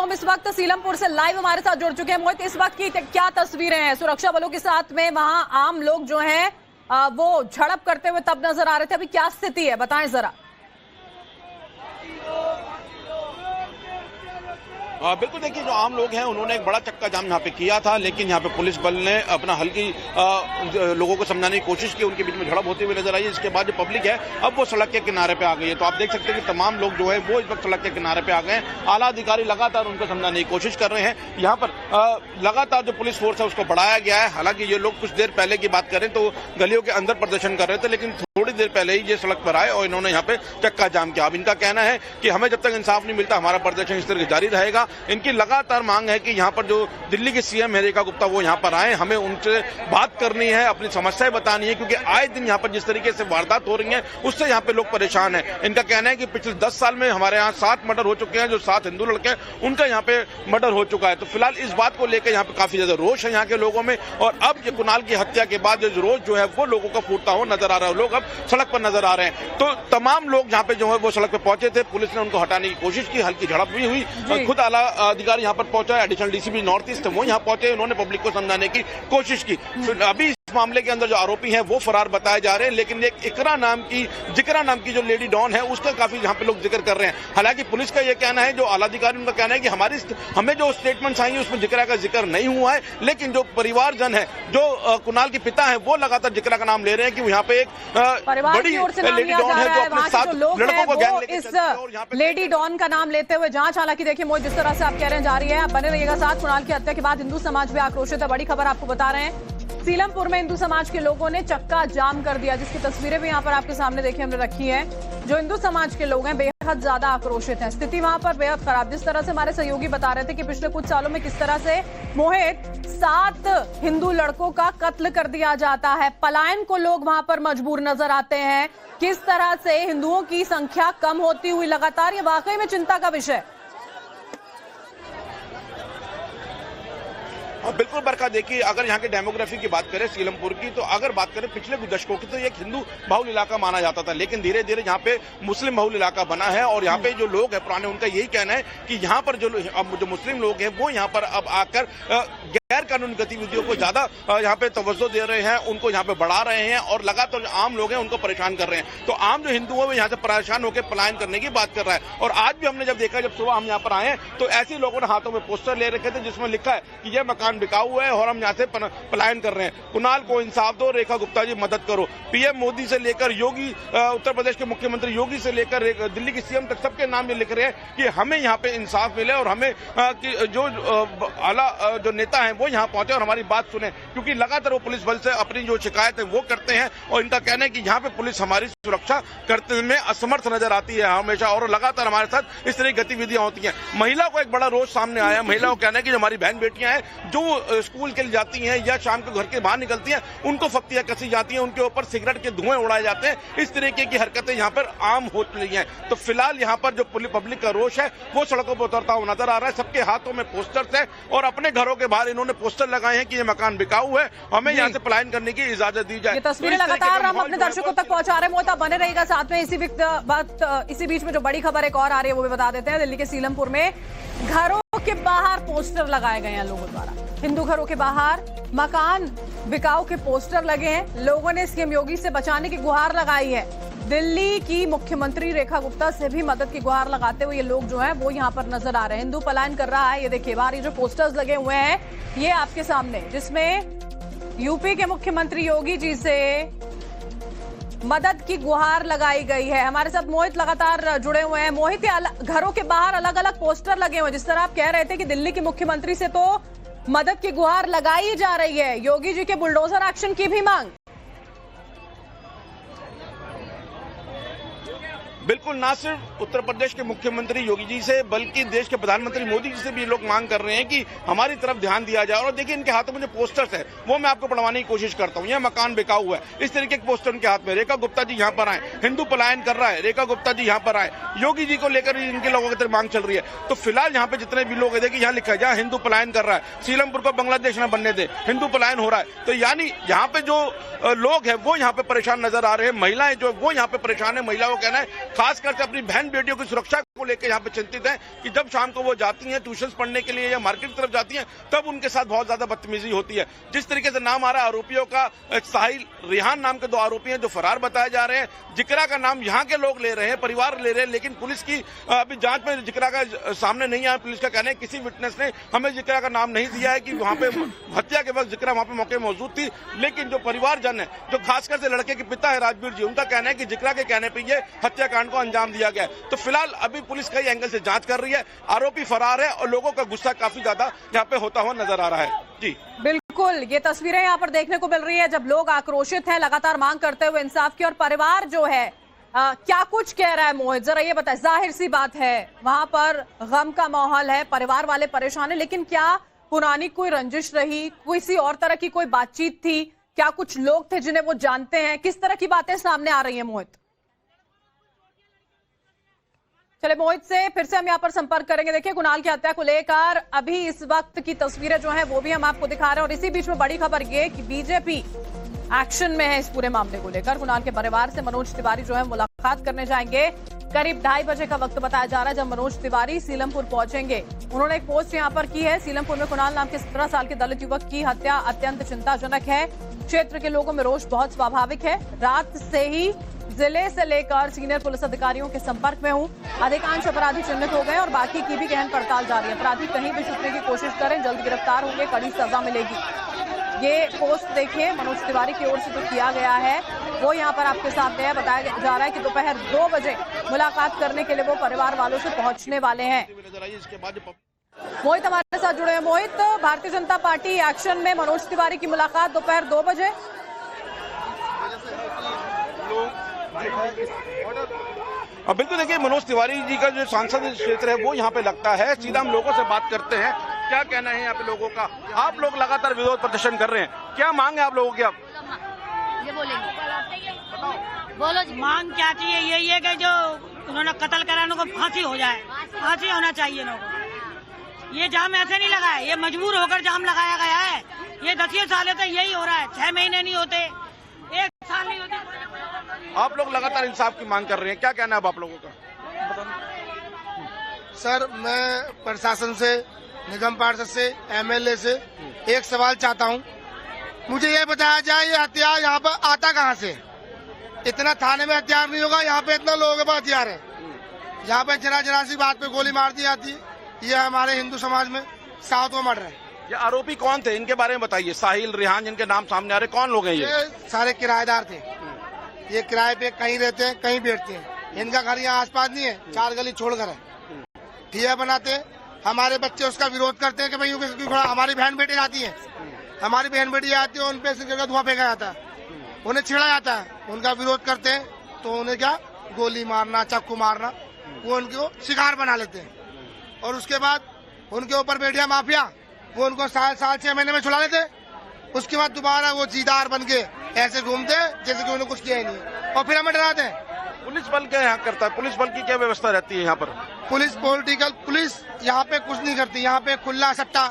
तुम इस वक्त सीलमपुर से लाइव हमारे साथ जुड़ चुके हैं। मोहित, इस वक्त की क्या तस्वीरें हैं? सुरक्षा बलों के साथ में वहां आम लोग जो हैं वो झड़प करते हुए तब नजर आ रहे थे, अभी क्या स्थिति है बताएं जरा। बिल्कुल, देखिए जो आम लोग हैं उन्होंने एक बड़ा चक्का जाम यहाँ पे किया था, लेकिन यहाँ पे पुलिस बल ने अपना हल्की लोगों को समझाने की कोशिश की, उनके बीच में झड़प होती हुई नजर आई। इसके बाद जो पब्लिक है अब वो सड़क के किनारे पे आ गई है। तो आप देख सकते हैं कि तमाम लोग जो है वो इस वक्त सड़क के किनारे पे आ गए हैं। आला अधिकारी लगातार उनको समझाने की कोशिश कर रहे हैं। यहाँ पर लगातार जो पुलिस फोर्स है उसको बढ़ाया गया है। हालांकि ये लोग कुछ देर पहले की बात करें तो गलियों के अंदर प्रदर्शन कर रहे थे, लेकिन थोड़ी देर पहले ही ये सड़क पर आए और इन्होंने यहाँ पे चक्का जाम किया। अब इनका कहना है कि हमें जब तक इंसाफ नहीं मिलता हमारा प्रदर्शन इस तरह जारी रहेगा। इनकी लगातार मांग है कि यहाँ पर जो दिल्ली के सीएम है रेखा गुप्ता वो यहाँ पर आए, हमें उनसे बात करनी है, अपनी समस्याएं बतानी है, क्योंकि आए दिन यहाँ पर जिस तरीके से वारदात हो रही है उससे यहाँ पे लोग परेशान हैं। इनका कहना है कि पिछले 10 साल में हमारे यहाँ 7 मर्डर हो चुके हैं, जो 7 हिंदू लड़के उनका यहाँ पे मर्डर हो चुका है। तो फिलहाल इस बात को लेकर यहाँ पे काफी ज्यादा रोष है यहाँ के लोगों में, और अब ये कुणाल की हत्या के बाद जो रोष जो है वो लोगों का फूटता हुआ नजर आ रहा है। लोग अब सड़क पर नजर आ रहे हैं। तो तमाम लोग यहाँ पे जो है वो सड़क पे पहुंचे थे, पुलिस ने उनको हटाने की कोशिश की, हल्की झड़प भी हुई। खुद आला अधिकारी यहाँ पर पहुंचा, एडिशनल डीसीपी नॉर्थ ईस्ट वो यहाँ पहुंचे, उन्होंने पब्लिक को समझाने की कोशिश की। अभी इस मामले के अंदर जो आरोपी हैं वो फरार बताए जा रहे हैं, लेकिन एक जिक्रा नाम की जो लेडी डॉन है उसका काफी यहाँ पे लोग जिक्र कर रहे हैं। हालांकि पुलिस का ये कहना है, जो आला अधिकारी उनका कहना है कि हमें जो स्टेटमेंट्स आई उसमें जिक्रा का जिक्र नहीं हुआ है, लेकिन जो परिवारजन है, जो कुणाल के पिता है, वो लगातार जिक्रा का नाम ले रहे हैं कि यहाँ पे एक बड़ी लेडी डॉन है जो अपने साथ लड़कों को गैंग लेकर चलती है। और यहाँ पे लेडी डॉन का नाम लेते हुए जांच, हालांकि देखिए मोहित जिस तरह से आप कह रहे हैं जा रही है, आप बने रहिएगा साथ। कुणाल की हत्या के बाद हिंदू समाज भी आक्रोशित है, बड़ी खबर आपको बता रहे हैं। सीलमपुर में हिंदू समाज के लोगों ने चक्का जाम कर दिया, जिसकी तस्वीरें भी यहाँ पर आपके सामने देखिए हमने रखी है। जो हिंदू समाज के लोग हैं बेहद ज्यादा आक्रोशित हैं, स्थिति वहां पर बेहद खराब। जिस तरह से हमारे सहयोगी बता रहे थे कि पिछले कुछ सालों में किस तरह से मोहित 7 हिंदू लड़कों का कत्ल कर दिया जाता है, पलायन को लोग वहां पर मजबूर नजर आते हैं, किस तरह से हिंदुओं की संख्या कम होती हुई लगातार, ये वाकई में चिंता का विषय। बिल्कुल बरखा, देखिए अगर यहाँ के डेमोग्राफी की बात करें सीलमपुर की, तो अगर बात करें पिछले कुछ दशकों की तो एक हिंदू बहुल इलाका माना जाता था, लेकिन धीरे धीरे यहाँ पे मुस्लिम बहुल इलाका बना है। और यहाँ पे जो लोग हैं पुराने, उनका यही कहना है कि यहाँ पर जो मुस्लिम लोग हैं वो यहाँ पर अब आकर गैर कानूनी गतिविधियों को ज्यादा यहाँ पे तवज्जो दे रहे हैं, उनको यहाँ पे बढ़ा रहे हैं, और लगातार जो आम लोग हैं उनको परेशान कर रहे हैं। तो आम जो हिंदू है वो यहाँ से परेशान होकर पलायन करने की बात कर रहा है। और आज भी हमने जब देखा, जब सुबह हम यहाँ पर आए तो ऐसे लोगों ने हाथों में पोस्टर ले रखे थे जिसमें लिखा है कि यह मकान बिकाऊ है और हम यहाँ से पलायन कर रहे हैं, कुणाल को इंसाफ दो, रेखा गुप्ता जी मदद करो। पीएम मोदी से लेकर योगी, उत्तर प्रदेश के मुख्यमंत्री योगी से लेकर दिल्ली की सीएम तक सबके नाम ये लिख रहे हैं कि हमें यहाँ पे इंसाफ मिले और हमें जो आला जो नेता है वो यहाँ पहुंचे और हमारी बात सुने, क्योंकि लगातार वो पुलिस बल से अपनी जो शिकायत है वो करते हैं। और इनका कहना है कि यहाँ पे पुलिस हमारी सुरक्षा करने में असमर्थ नजर आती है हमेशा, और लगातार हमारे साथ इस तरह की गतिविधियां होती हैं। महिला को एक बड़ा रोज सामने आया, महिला को कहना है कि हमारी बहन बेटियां हैं जो स्कूल के लिए जाती हैं या शाम को घर के बाहर निकलती हैं, उनको फक्तियां कसी जाती हैं, उनके ऊपर सिगरेट के धुएं उड़ाए जाते हैं। इस तरीके की हरकतें यहाँ पर आम हो रही हैं। तो फिलहाल यहाँ पर जो पब्लिक का रोष है वो सड़कों पर उतरता हुआ नजर आ रहा है। सबके हाथों में पोस्टर्स है और अपने घरों के बाहर इन्होंने पोस्टर लगाए हैं कि ये मकान बिकाऊ है, हमें यहाँ से पलायन करने की इजाजत दी जाए। ये तस्वीरें लगातार हम अपने दर्शकों तक पहुंचा रहे हैं। मोहित बने रहेगा साथ में। इसी बीच में जो बड़ी खबर एक और आ रही है वो भी बता देते हैं। दिल्ली के सीलमपुर में घरों के बाहर पोस्टर लगाए गए हैं लोगों द्वारा, हिंदू घरों के बाहर मकान बिकाऊ के पोस्टर लगे हैं। लोगों ने सीएम योगी से बचाने की गुहार लगाई है। दिल्ली की मुख्यमंत्री रेखा गुप्ता से भी मदद की गुहार लगाते हुए ये लोग जो हैं वो यहाँ पर नजर आ रहे हैं। हिंदू पलायन कर रहा है, ये देखिए बाहर ये जो पोस्टर्स लगे हुए हैं ये आपके सामने, जिसमें यूपी के मुख्यमंत्री योगी जी से मदद की गुहार लगाई गई है। हमारे साथ मोहित लगातार जुड़े हुए हैं। मोहित, घरों के बाहर अलग अलग पोस्टर लगे हुए हैं, जिस तरह आप कह रहे थे कि दिल्ली के मुख्यमंत्री से तो मदद की गुहार लगाई जा रही है, योगी जी के बुलडोजर एक्शन की भी मांग। बिल्कुल, ना सिर्फ उत्तर प्रदेश के मुख्यमंत्री योगी जी से बल्कि देश के प्रधानमंत्री मोदी जी से भी लोग मांग कर रहे हैं कि हमारी तरफ ध्यान दिया जाए। और देखिए इनके हाथों में जो पोस्टर्स है वो मैं आपको पढ़वाने की कोशिश करता हूँ। यह मकान बिकाऊ है, इस तरीके के पोस्टर उनके हाथ में। रेखा गुप्ता जी यहाँ पर आए, हिंदू पलायन कर रहा है, रेखा गुप्ता जी यहाँ पर आए, योगी जी को लेकर इनके लोगों की तरफ मांग चल रही है। तो फिलहाल यहाँ पे जितने भी लोग है, देखिए यहाँ लिखा है जहाँ हिंदू पलायन कर रहा है, सीलमपुर को बांग्लादेश न बनने दे, हिंदू पलायन हो रहा है। तो यानी यहाँ पे जो लोग हैं वो यहाँ पे परेशान नजर आ रहे हैं। महिलाएं जो वो यहाँ पे परेशान है। महिलाओं का कहना है खास करके अपनी बहन बेटियों की सुरक्षा को लेकर यहाँ पे चिंतित हैं कि जब शाम को वो जाती हैं ट्यूशन पढ़ने के लिए या मार्केट की तरफ जाती हैं तब उनके साथ बहुत ज्यादा बदतमीजी होती है। जिस तरीके से नाम आ रहा है आरोपियों का, साहिल, रेहान नाम के 2 आरोपी हैं जो फरार बताए जा रहे हैं। जिक्रा का नाम यहाँ के लोग ले रहे हैं, परिवार ले रहे हैं, लेकिन पुलिस की अभी जांच में जिक्रा का सामने नहीं आया। पुलिस का कहना है किसी विटनेस ने हमें जिक्रा का नाम नहीं दिया है कि वहाँ पे हत्या के वक्त जिक्रा वहाँ पे मौके मौजूद थी। लेकिन जो परिवारजन है, जो खासकर से लड़के के पिता है राजवीर जी, उनका कहना है कि जिक्रा के कहने पर ये हत्याकांड को अंजाम दिया गया। तो फिलहाल अभी पुलिस कई एंगल से जांच कर रही है। आरोपी फरार है और लोगों का गुस्सा काफी ज्यादा यहाँ पे होता हुआ नजर आ रहा है। जी बिल्कुल, ये तस्वीरें यहाँ पर देखने को मिल रही है जब लोग आक्रोशित हैं, लगातार मांग करते हुए इंसाफ की। और परिवार जो है क्या कुछ कह रहा है मोहित, जरा ये बताए। जाहिर सी बात है वहां पर गम का माहौल है, परिवार वाले परेशान है, लेकिन क्या पुरानी कोई रंजिश रही, किसी और तरह की कोई बातचीत थी? क्या कुछ लोग थे जिन्हें वो जानते हैं? किस तरह की बातें सामने आ रही है मोहित? चले मोहित से फिर से हम यहाँ पर संपर्क करेंगे। देखिए, कुणाल की हत्या को लेकर अभी इस वक्त की तस्वीरें जो हैं वो भी हम आपको दिखा रहे हैं। और इसी बीच में बड़ी खबर ये कि बीजेपी एक्शन में है इस पूरे मामले को लेकर। कुणाल के परिवार से मनोज तिवारी जो है मुलाकात करने जाएंगे। करीब 2:30 बजे का वक्त बताया जा रहा है जब मनोज तिवारी सीलमपुर पहुंचेंगे। उन्होंने एक पोस्ट यहाँ पर की है। सीलमपुर में कुणाल नाम के 17 साल के दलित युवक की हत्या अत्यंत चिंताजनक है। क्षेत्र के लोगों में रोष बहुत स्वाभाविक है। रात से ही जिले से लेकर सीनियर पुलिस अधिकारियों के संपर्क में हूं। अधिकांश अपराधी चिन्हित हो गए और बाकी की भी गहन पड़ताल जारी है। अपराधी कहीं भी छुपने की कोशिश करें, जल्द गिरफ्तार होंगे, कड़ी सजा मिलेगी। ये पोस्ट देखिए मनोज तिवारी की ओर से जो किया गया है वो यहाँ पर आपके सामने है। बताया जा रहा है कि दोपहर 2 बजे मुलाकात करने के लिए वो परिवार वालों से पहुंचने वाले हैं। मोहित हमारे साथ जुड़े हैं। मोहित, भारतीय जनता पार्टी एक्शन में, मनोज तिवारी की मुलाकात दोपहर 2 बजे। बिल्कुल, देखिए मनोज तिवारी जी का जो सांसद क्षेत्र है वो यहाँ पे लगता है। सीधा हम लोगों से बात करते हैं, क्या कहना है यहाँ पे लोगों का। आप लोग लगातार विरोध प्रदर्शन कर रहे हैं, क्या मांग है आप लोगों की? आप ये बोलेंगे, बोलो जी। मांग क्या चाहिए? यही है कि जो उन्होंने कत्ल करा उनको फांसी हो जाए, फांसी होना चाहिए लोगों। ये जाम ऐसे नहीं लगा है, ये मजबूर होकर जाम लगाया गया है। ये 10 सालों से यही हो रहा है, 6 महीने नहीं होते, 1 साल नहीं होते। आप लोग लगातार इंसाफ की मांग कर रहे हैं, क्या कहना है अब आप लोगों का? सर, मैं प्रशासन से, निगम पार्षद से, एमएलए से एक सवाल चाहता हूं। मुझे ये बताया जाए ये हथियार यहाँ पर आता कहाँ से? इतना थाने में हथियार नहीं होगा, यहाँ पे इतना लोगों के पास हथियार है। यहाँ पे जरा सी बात पे गोली मार दी जाती है। ये हमारे हिंदू समाज में 7वां मर्डर है। ये आरोपी कौन थे, इनके बारे में बताइए। साहिल, रेहान जिनके नाम सामने आ रहे, कौन लोग हैं ये? सारे किराएदार थे। ये किराए पे कहीं रहते हैं, कहीं बैठते हैं। इनका घर यहाँ आसपास नहीं है, 4 गली छोड़कर है। ठिया बनाते हैं, हमारे बच्चे उसका विरोध करते हैं कि भाई हमारी बहन बेटी जाती है, हमारी बहन बेटी आती है, उन पे धुआं फेंका जाता है, उन्हें छेड़ा जाता है। उनका विरोध करते हैं तो उन्हें क्या गोली मारना, चाकू मारना, वो उनको शिकार बना लेते हैं। और उसके बाद उनके ऊपर बैठिया माफिया, वो उनको साल 6 महीने में छुड़ा लेते। उसके बाद दोबारा वो चीदार बन के ऐसे घूमते जैसे कि उन्हें कुछ किया ही नहीं, और फिर हमें डराते हैं। पुलिस बल क्या यहाँ करता है? पुलिस बल की क्या व्यवस्था रहती है यहाँ पर? पुलिस पुलिस यहाँ पे कुछ नहीं करती। यहाँ पे खुला सट्टा,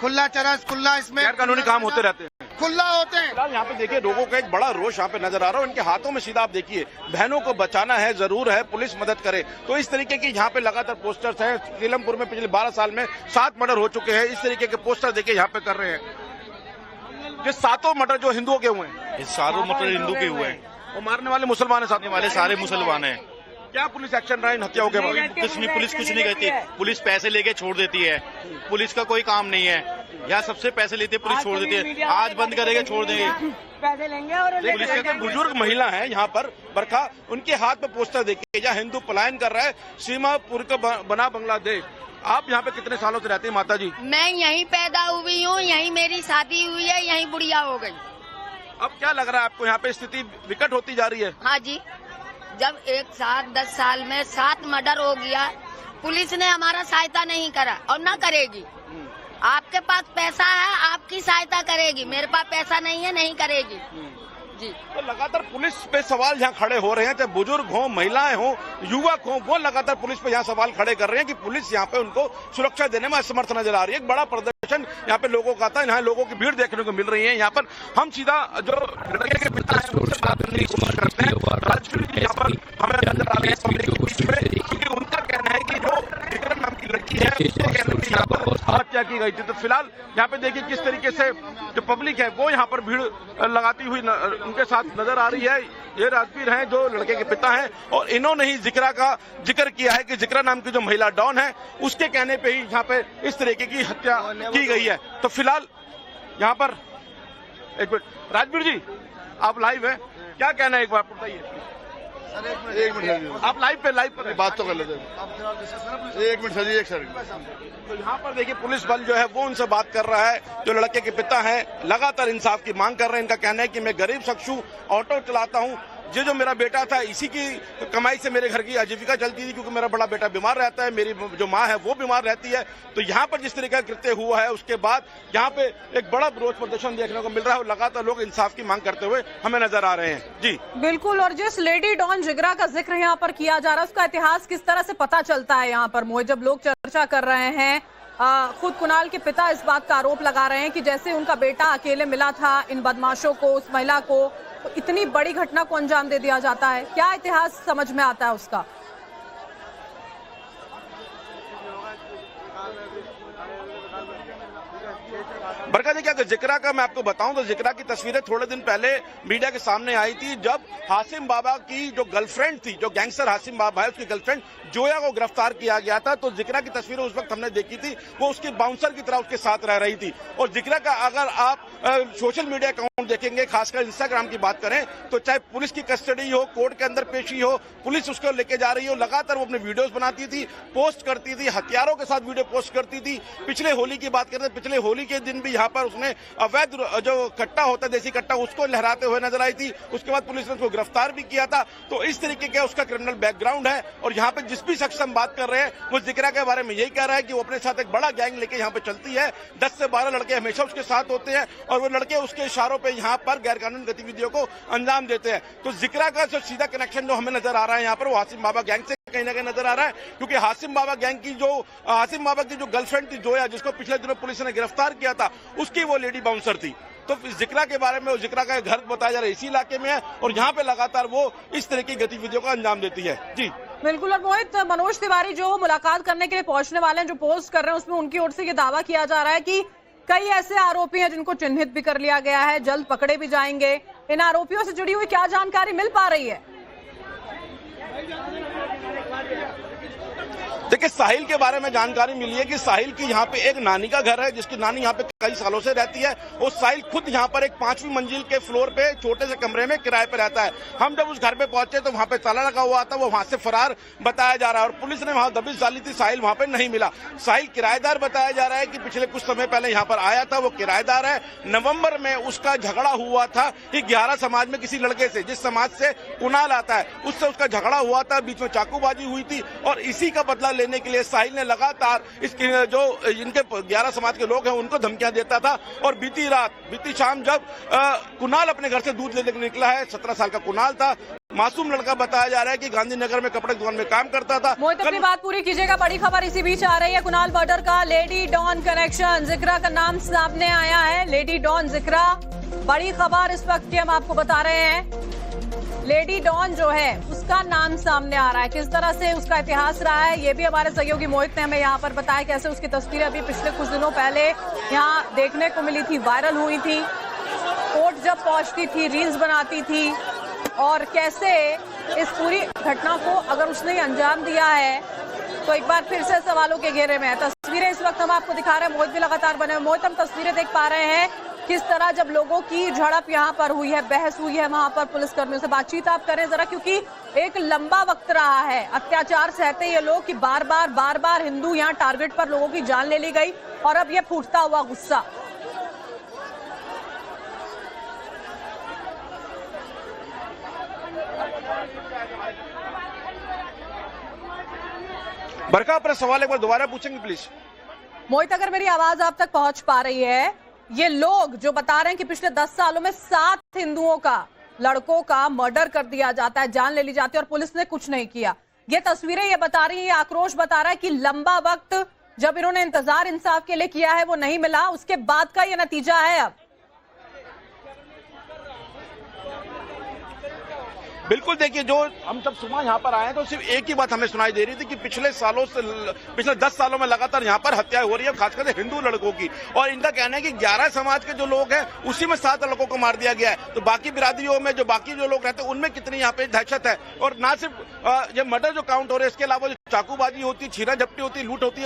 खुला चरस, खुला इसमें गैर कानूनी काम होते रहते हैं, खुला होते हैं। फिलहाल यहाँ पे देखिए लोगों का एक बड़ा रोष यहाँ पे नजर आ रहा है। इनके हाथों में सीधा आप देखिए, बहनों को बचाना है, जरूर है, पुलिस मदद करे। तो इस तरीके की यहाँ पे लगातार पोस्टर्स हैं। सीलमपुर में पिछले 12 साल में 7 मर्डर हो चुके हैं। इस तरीके के पोस्टर देखिए यहाँ पे कर रहे हैं। ये 7 मर्डर जो हिंदुओं के हुए हैं, इस 7 मर्डर हिंदू के हुए हैं। वो मारने वाले मुसलमान है, साथने वाले सारे मुसलमान हैं। क्या पुलिस एक्शन रहा इन हत्याओं के बाद? कुछ नहीं, पुलिस कुछ नहीं करती। पुलिस पैसे लेके छोड़ देती है, पुलिस का कोई काम नहीं है। यहाँ सबसे पैसे लेते पुलिस छोड़ देती है। आज बंद करेंगे, छोड़ देंगे, पैसे लेंगे। और पुलिस के तो बुजुर्ग महिला है यहाँ पर बरखा, उनके हाथ में पोस्टर देखिए, जहाँ हिंदू पलायन कर रहा है, सीमापुर का बना बांग्लादेश। आप यहाँ पे कितने सालों से रहती हैं माता जी? मैं यहीं पैदा हुई हूँ, यहीं मेरी शादी हुई है, यहीं बुढ़िया हो गई। अब क्या लग रहा है आपको, यहाँ पे स्थिति विकट होती जा रही है? हाँ जी, जब 10 साल में 7 मर्डर हो गया, पुलिस ने हमारा सहायता नहीं करा और न करेगी। आपके पास पैसा है, आपकी सहायता करेगी, मेरे पास पैसा नहीं है, नहीं करेगी जी। तो लगातार पुलिस पे सवाल यहाँ खड़े हो रहे हैं, चाहे बुजुर्ग हो, महिलाएं हो, युवक हो, वो लगातार पुलिस पे यहाँ सवाल खड़े कर रहे हैं कि पुलिस यहाँ पे उनको सुरक्षा देने में असमर्थ नजर आ रही है। एक बड़ा प्रदर्शन यहाँ पे लोगों का था, यहाँ लोगों की भीड़ देखने को मिल रही है। यहाँ पर हम सीधा जो लड़के के पिता है उनसे बात करने की कोशिश करते हैं। राजवीर जी यहाँ पर हमें नजर आ रहे हैं पब्लिक के बीच में, क्योंकि उनका कहना है कि लड़की है हत्या की गई थी। तो फिलहाल यहाँ पे देखिए किस तरीके से जो पब्लिक है वो यहाँ पर भीड़ लगाती हुई उनके साथ नजर आ रही है। ये राजवीर हैं जो लड़के के पिता हैं और इन्होंने ही जिक्रा का जिक्र किया है कि जिक्रा नाम की जो महिला डॉन है उसके कहने पे ही यहाँ पे इस तरीके की हत्या की गई है। तो फिलहाल यहाँ पर एक मिनट राजवीर जी आप लाइव है, क्या कहना है एक बार बताइए। एक मिनट आप लाइव पे बात तो कर लेते हैं। एक मिनट सर जी, एक सेकंड। तो यहाँ पर देखिए पुलिस बल जो है वो उनसे बात कर रहा है। जो लड़के के पिता हैं लगातार इंसाफ की मांग कर रहे हैं। इनका कहना है कि मैं गरीब शख्स हूँ, ऑटो चलाता हूँ, ये जो मेरा बेटा था इसी की कमाई से मेरे घर की आजीविका चलती थी क्योंकि मेरा बड़ा बेटा बीमार रहता है, मेरी जो माँ है वो बीमार रहती है। तो यहाँ पर जिस तरीके का कृत्य हुआ है उसके बाद यहाँ पे एक बड़ा विरोध प्रदर्शन देखने को मिल रहा है और लगातार लोग इंसाफ की मांग करते हुए हमें नजर आ रहे हैं। जी बिल्कुल। और जिस लेडी डॉन जिगरा का जिक्र यहाँ पर किया जा रहा है उसका इतिहास किस तरह से पता चलता है यहाँ पर मोहित, जब लोग चर्चा कर रहे हैं। खुद कुणाल के पिता इस बात का आरोप लगा रहे हैं कि जैसे उनका बेटा अकेले मिला था इन बदमाशों को, उस महिला को, तो इतनी बड़ी घटना को अंजाम दे दिया जाता है। क्या इतिहास समझ में आता है उसका? बरका देखिए अगर जिक्रा का मैं आपको बताऊं तो जिक्रा की तस्वीरें थोड़े दिन पहले मीडिया के सामने आई थी जब हासिम बाबा की जो गर्लफ्रेंड थी, जो गैंगस्टर हासिम बाबा है उसकी गर्लफ्रेंड जोया को गिरफ्तार किया गया था। तो जिक्रा की तस्वीरें उस वक्त हमने देखी थी, वो उसके बाउंसर की तरह उसके साथ रह रही थी। और जिक्रा का अगर आप सोशल मीडिया अकाउंट देखेंगे, खासकर इंस्टाग्राम की बात करें तो चाहे पुलिस की कस्टडी हो, कोर्ट के अंदर पेशी हो, पुलिस उसको लेके जा रही हो, लगातार वो अपने वीडियोस बनाती थी, पोस्ट करती थी, हथियारों के साथ वीडियो पोस्ट करती थी। पिछले होली की बात करते, पिछले होली के दिन भी यहाँ पर उसने अवैध जो कट्टा होता है, देसी कट्टा, उसको लहराते हुए नजर आई थी। उसके बाद पुलिस ने उसको गिरफ्तार भी किया था। तो इस तरीके का उसका क्रिमिनल बैकग्राउंड है। और यहाँ पे जिस भी शख्स से हम बात कर रहे हैं वो जिक्रा के बारे में यही कह रहा है कि वो अपने साथ एक बड़ा गैंग लेके यहाँ पे चलती है। 10 से 12 लड़के हमेशा उसके साथ होते हैं और वो लड़के उसके इशारों पे यहाँ पर गैरकानूनी गतिविधियों को अंजाम देते हैं। तो जिक्रा का जो सीधा कनेक्शन जो हमें नजर आ रहा है यहाँ पर वो हासिम बाबा गैंग से कहीं ना कहीं नजर आ रहा है, क्योंकि हासिम बाबा की जो गर्लफ्रेंड थी जोया, जिसको पिछले दिनों पुलिस ने गिरफ्तार किया था, उसकी वो लेडी बाउंसर थी। तो जिक्रा के बारे में, जिक्रा का घर बताया जा रहा है इसी इलाके में है और यहाँ पे लगातार वो इस तरह की गतिविधियों को अंजाम देती है। जी बिल्कुल। और मोहित, मनोज तिवारी जो मुलाकात करने के लिए पहुंचने वाले हैं, जो पोस्ट कर रहे हैं उसमें उनकी ओर से ये दावा किया जा रहा है कि कई ऐसे आरोपी हैं जिनको चिन्हित भी कर लिया गया है, जल्द पकड़े भी जाएंगे। इन आरोपियों से जुड़ी हुई क्या जानकारी मिल पा रही है? देखिए साहिल के बारे में जानकारी मिली है कि साहिल की यहाँ पे एक नानी का घर है, जिसकी नानी यहाँ पे कई सालों से रहती है। और साहिल खुद यहाँ पर एक 5वीं मंजिल के फ्लोर पे छोटे से कमरे में किराए पे रहता है। हम जब उस घर पे पहुंचे तो वहाँ पे ताला लगा हुआ था, वो वहाँ से फरार बताया जा रहा है और पुलिस ने वहाँ दबिश डाली थी, साहिल वहाँ पे नहीं मिला। साहिल किराएदार बताया जा रहा है कि पिछले कुछ समय पहले यहाँ पर आया था, वो किराएदार है। नवम्बर में उसका झगड़ा हुआ था कि 11 समाज में किसी लड़के से, जिस समाज से कुणाल आता है, उससे उसका झगड़ा हुआ था, बीच में चाकूबाजी हुई थी और इसी का बदला लेने के लिए साहिल ने लगातार इसके जो इनके 11 समाज के लोग हैं उनको धमकियां देता था। और बीती शाम जब कुणाल अपने घर से दूध लेने निकला है, 17 साल का कुणाल था, मासूम लड़का बताया जा रहा है कि गांधीनगर में कपड़े दुकान में काम करता था। मोहित अपनी बात पूरी कीजिएगा। बड़ी खबर इसी बीच आ रही है, कुणाल मर्डर का लेडी डॉन कनेक्शन, जिक्रा का नाम सामने आया है। लेडी डॉन जिक्रा, बड़ी खबर इस वक्त की हम आपको बता रहे हैं। लेडी डॉन जो है उसका नाम सामने आ रहा है। किस तरह से उसका इतिहास रहा है ये भी हमारे सहयोगी मोहित ने हमें यहाँ पर बताया। कैसे उसकी तस्वीरें अभी पिछले कुछ दिनों पहले यहाँ देखने को मिली थी, वायरल हुई थी। कोर्ट जब पहुंचती थी रील्स बनाती थी और कैसे इस पूरी घटना को अगर उसने अंजाम दिया है तो एक बार फिर से सवालों के घेरे में है। तस्वीरें इस वक्त हम आपको दिखा रहे हैं, मोहित भी लगातार बने हुए। मोहित, हम तस्वीरें देख पा रहे हैं किस तरह जब लोगों की झड़प यहाँ पर हुई है, बहस हुई है वहां पर पुलिसकर्मियों से। बातचीत आप करें जरा, क्योंकि एक लंबा वक्त रहा है अत्याचार सहते ये लोग कि बार बार हिंदू यहाँ टारगेट पर लोगों की जान ले ली गई और अब ये फूटता हुआ गुस्सा। बरका अपना सवाल एक बार दोबारा पूछेंगे प्लीज? मोहित, अगर मेरी आवाज आप तक पहुंच पा रही है, ये लोग जो बता रहे हैं कि पिछले 10 सालों में 7 हिंदुओं का, लड़कों का मर्डर कर दिया जाता है, जान ले ली जाती है और पुलिस ने कुछ नहीं किया। ये तस्वीरें ये बता रही है, ये आक्रोश बता रहा है कि लंबा वक्त जब इन्होंने इंतजार इंसाफ के लिए किया है वो नहीं मिला, उसके बाद का ये नतीजा है अब। बिल्कुल देखिए, जो हम सब सुबह यहाँ पर आए तो सिर्फ एक ही बात हमें सुनाई दे रही थी कि पिछले 10 सालों में लगातार यहाँ पर हत्याएं हो रही है, खासकर हिंदू लड़कों की। और इनका कहना है कि 11 समाज के जो लोग हैं उसी में 7 लड़कों को मार दिया गया है, तो बाकी बिरादरियों में जो बाकी जो लोग रहते हैं उनमें कितनी यहाँ पे दहशत है। और ना सिर्फ ये मर्डर जो काउंट हो रहे हैं, इसके अलावा जो चाकूबाजी होती है, छीना झपटी होती है, लूट होती है,